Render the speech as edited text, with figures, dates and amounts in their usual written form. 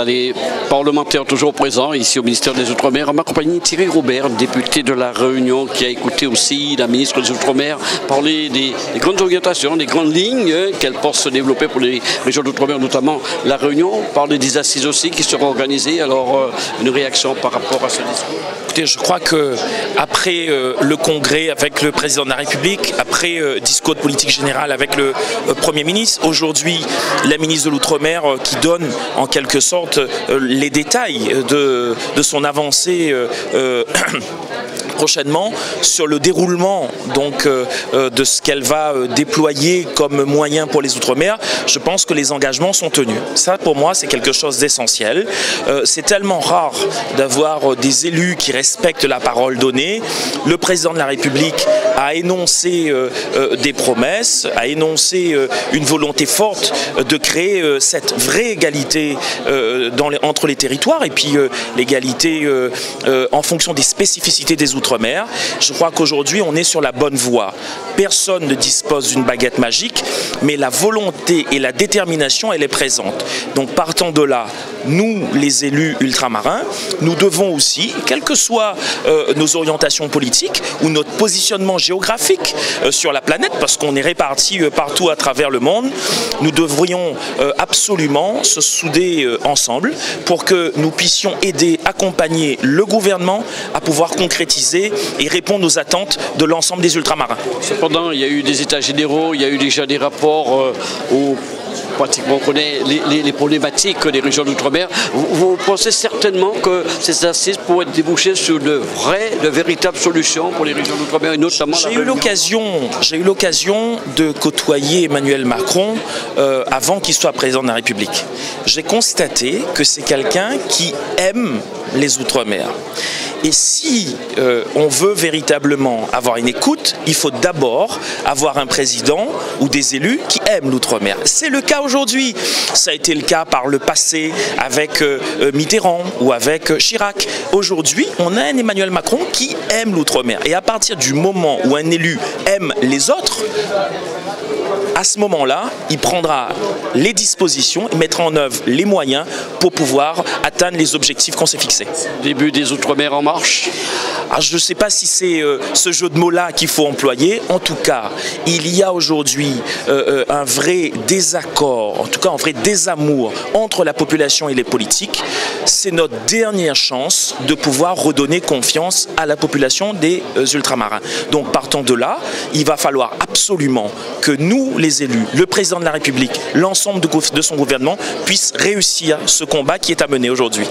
Les parlementaires toujours présents ici au ministère des Outre-mer, en ma compagnie Thierry Robert, député de La Réunion, qui a écouté aussi la ministre des Outre-mer parler des grandes orientations, des grandes lignes qu'elle pense se développer pour les régions d'Outre-mer, notamment La Réunion, parler des assises aussi qui seront organisées. Alors, une réaction par rapport à ce discours? Écoutez, je crois qu'après le congrès avec le président de la République, après discours de politique générale avec le Premier ministre, aujourd'hui la ministre de l'Outre-mer qui donne en quelque sorte les détails de son avancée prochainement sur le déroulement donc de ce qu'elle va déployer comme moyen pour les Outre-mer. Je pense que les engagements sont tenus. Ça, pour moi, c'est quelque chose d'essentiel. C'est tellement rare d'avoir des élus qui respectent la parole donnée. Le président de la République a énoncé des promesses, a énoncé une volonté forte de créer cette vraie égalité entre les territoires et puis l'égalité en fonction des spécificités des Outre-mer. Je crois qu'aujourd'hui, on est sur la bonne voie. Personne ne dispose d'une baguette magique, mais la volonté et la détermination, elle est présente. Donc, partant de là, nous, les élus ultramarins, nous devons aussi, quelles que soient nos orientations politiques ou notre positionnement géographique sur la planète, parce qu'on est répartis partout à travers le monde, nous devrions absolument se souder ensemble pour que nous puissions aider, accompagner le gouvernement à pouvoir concrétiser et répondre aux attentes de l'ensemble des ultramarins. Cependant, il y a eu des états généraux, il y a eu déjà des rapports où pratiquement on connaît les problématiques des régions d'outre-mer. Vous pensez certainement que ces assises pourraient déboucher sur de véritables solutions pour les régions d'outre-mer et notamment J'ai eu l'occasion de côtoyer Emmanuel Macron avant qu'il soit président de la République. J'ai constaté que c'est quelqu'un qui aime les Outre-mer. Et si on veut véritablement avoir une écoute, il faut d'abord avoir un président ou des élus qui aiment l'outre-mer. C'est le cas aujourd'hui. Ça a été le cas par le passé avec Mitterrand ou avec Chirac. Aujourd'hui, on a un Emmanuel Macron qui aime l'outre-mer. Et à partir du moment où un élu aime les autres, à ce moment-là, il prendra les dispositions, il mettra en œuvre les moyens pour pouvoir atteindre les objectifs qu'on s'est fixés. Début des Outre-mer en marche. Alors, je ne sais pas si c'est ce jeu de mots-là qu'il faut employer. En tout cas, il y a aujourd'hui un vrai désaccord, en tout cas un vrai désamour entre la population et les politiques. C'est notre dernière chance de pouvoir redonner confiance à la population des ultramarins. Donc partant de là, il va falloir absolument que nous, les élus, le président de la République, l'ensemble de son gouvernement puissent réussir ce combat qui est à mener aujourd'hui.